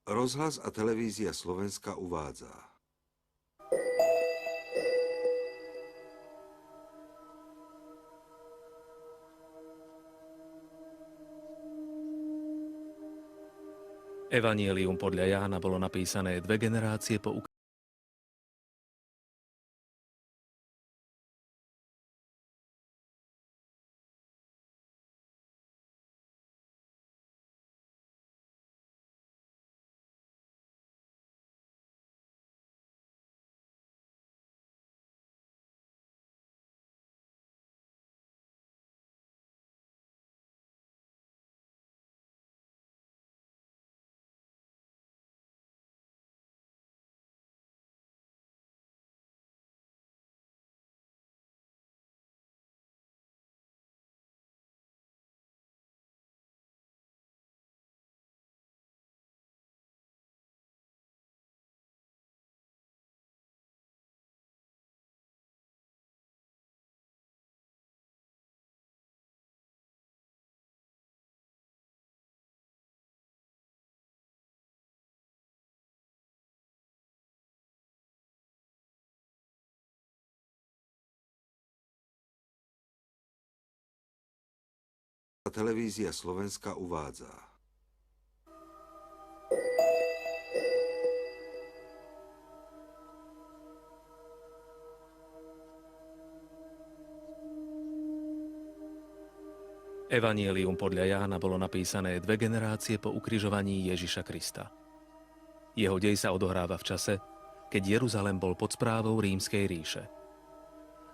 Rozhlas a televízia Slovenska uvádza. Evanjelium podľa Jána bolo napísané 2 generácie po Televízia Slovenska uvádza. Evanjelium podľa Jána bolo napísané 2 generácie po ukrižovaní Ježiša Krista. Jeho dej sa odohráva v čase, keď Jeruzalem bol pod správou Rímskej ríše.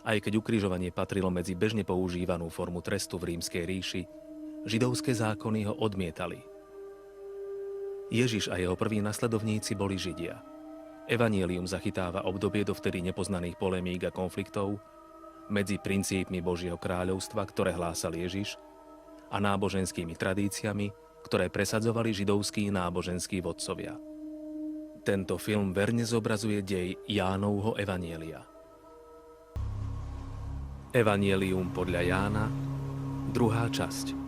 Aj keď ukrižovanie patrilo medzi bežne používanú formu trestu v Rímskej ríši, židovské zákony ho odmietali. Ježiš a jeho prví nasledovníci boli Židia. Evanjelium zachytáva obdobie dovtedy nepoznaných polemík a konfliktov medzi princípmi Božieho kráľovstva, ktoré hlásal Ježiš, a náboženskými tradíciami, ktoré presadzovali židovskí náboženskí vodcovia. Tento film verne zobrazuje dej Jánovho evanjelia. Evanjelium podľa Jána, 2. časť.